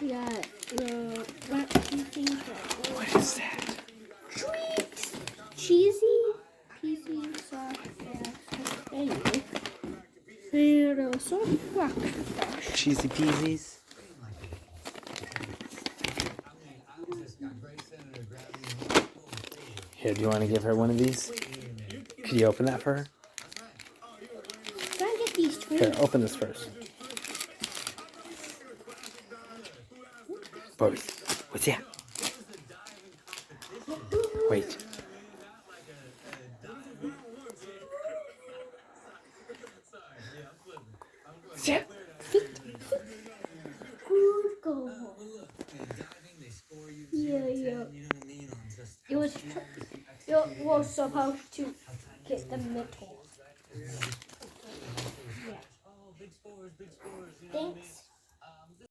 Yeah, what do you think that What is that? treats? Cheesy, peasy, soft, fast, anyway. Pero soft barkbox. Cheesy peasies. Here, do you want to give her one of these? Could you open that for her? Gotta get these twins. Here, open this first. Boris, what's that? Wait. Yeah. Good girl. Yeah. It was supposed to get the middle.